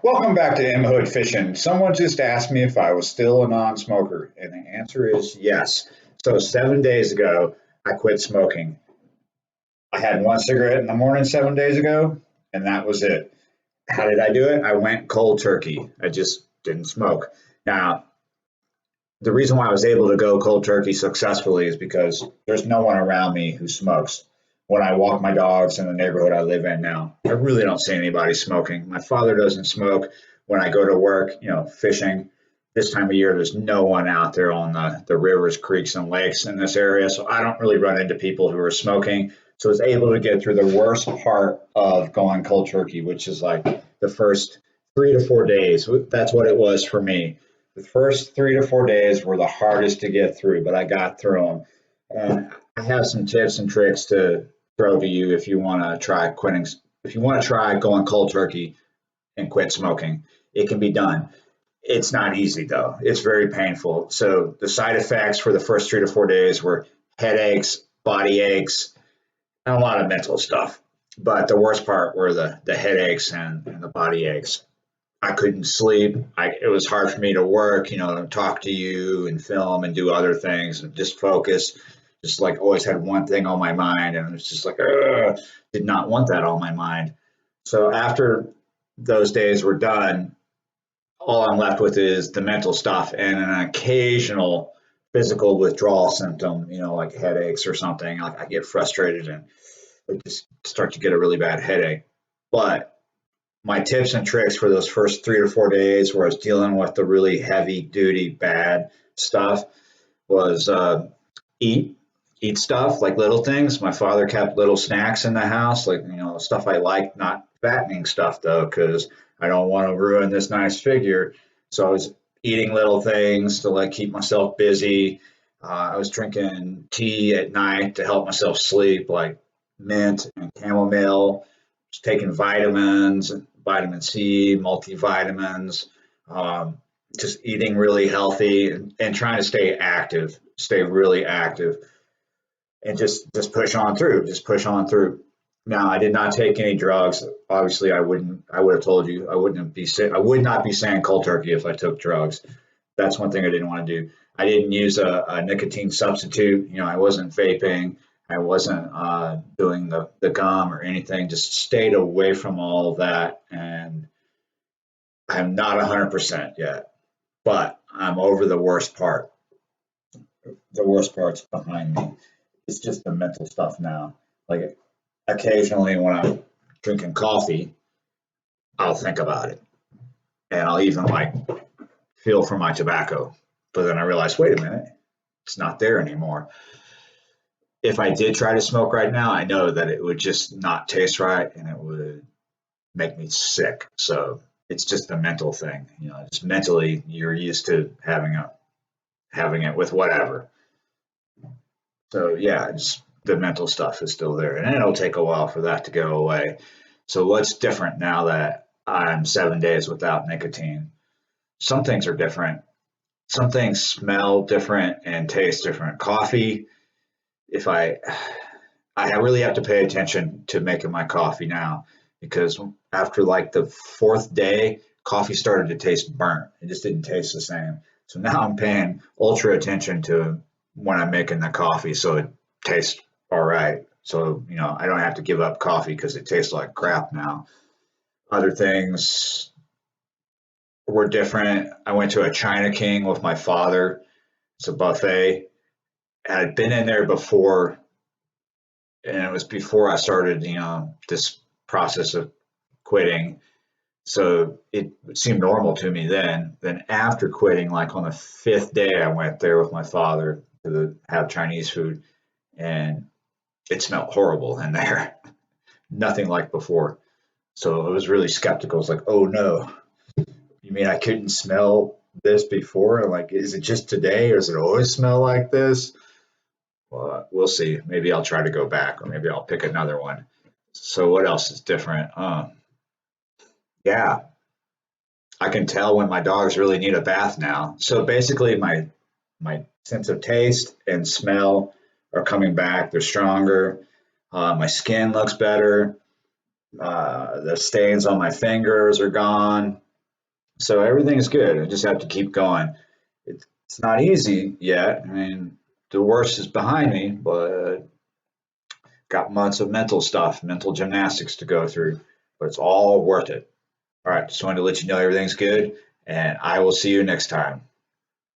Welcome back to M Hood Fishing. Someone just asked me if I was still a non-smoker, and the answer is yes. So 7 days ago, I quit smoking. I had one cigarette in the morning 7 days ago, and that was it. How did I do it? I went cold turkey. I just didn't smoke. Now, the reason why I was able to go cold turkey successfully is because there's no one around me who smokes. When I walk my dogs in the neighborhood I live in now, I really don't see anybody smoking. My father doesn't smoke. When I go to work, fishing, this time of year, there's no one out there on the rivers, creeks, and lakes in this area. So I don't really run into people who are smoking. So I was able to get through the worst part of going cold turkey, which is like the first 3 to 4 days. That's what it was for me. The first 3 to 4 days were the hardest to get through, but I got through them. And I have some tips and tricks to throw to you if you want to try quitting. If you want to try going cold turkey and quit smoking, it can be done. It's not easy though. It's very painful. So the side effects for the first 3 to 4 days were headaches, body aches, and a lot of mental stuff. But the worst part were the headaches and the body aches. I couldn't sleep. It was hard for me to work, talk to you and film and do other things and just focus. Just like always had one thing on my mind, and it was just like, ugh, did not want that on my mind. So after those days were done, all I'm left with is the mental stuff and an occasional physical withdrawal symptom, like headaches or something. Like I get frustrated and I just start to get a really bad headache. But my tips and tricks for those first 3 to 4 days where I was dealing with the really heavy duty bad stuff was eat eat stuff like little things. My father kept little snacks in the house, like stuff I like, not fattening stuff though, because I don't want to ruin this nice figure. So I was eating little things to like keep myself busy. I was drinking tea at night to help myself sleep, like mint and chamomile. Just taking vitamins, vitamin C, multivitamins, um, just eating really healthy and trying to stay active, stay really active, and just push on through, just push on through. Now, I did not take any drugs. Obviously, I would have told you I would not be saying cold turkey if I took drugs. That's one thing I didn't want to do. I didn't use a nicotine substitute. I wasn't vaping. I wasn't doing the gum or anything. Just stayed away from all of that. And I'm not 100% yet, but I'm over the worst part. The worst part's behind me. It's just the mental stuff now. Like occasionally when I'm drinking coffee, I'll think about it and I'll even like feel for my tobacco. But then I realize, wait a minute, it's not there anymore. If I did try to smoke right now, I know that it would just not taste right and it would make me sick. So it's just a mental thing. Just mentally you're used to having it with whatever. So yeah, it's the mental stuff is still there, and it'll take a while for that to go away. So what's different now that I'm 7 days without nicotine? Some things are different. Some things smell different and taste different. Coffee, if I really have to pay attention to making my coffee now because after like the fourth day, coffee started to taste burnt. It just didn't taste the same. So now I'm paying ultra attention to when I'm making the coffee so it tastes all right. So, I don't have to give up coffee because it tastes like crap now. Other things were different. I went to a China King with my father. It's a buffet. And I'd been in there before, and it was before I started, this process of quitting. So it seemed normal to me then. Then after quitting, like on the fifth day, I went there with my father to have Chinese food, and it smelled horrible in there. Nothing like before. So I was really skeptical. I was like, oh no, you mean I couldn't smell this before? Like, is it just today or does it always smell like this? Well, we'll see. Maybe I'll try to go back or maybe I'll pick another one. So what else is different? Yeah, I can tell when my dogs really need a bath now. So basically my sense of taste and smell are coming back. They're stronger. My skin looks better. The stains on my fingers are gone. So everything's good. I just have to keep going. It's not easy yet. I mean, the worst is behind me, but got months of mental stuff, mental gymnastics to go through, but it's all worth it. All right, just wanted to let you know everything's good, and I will see you next time.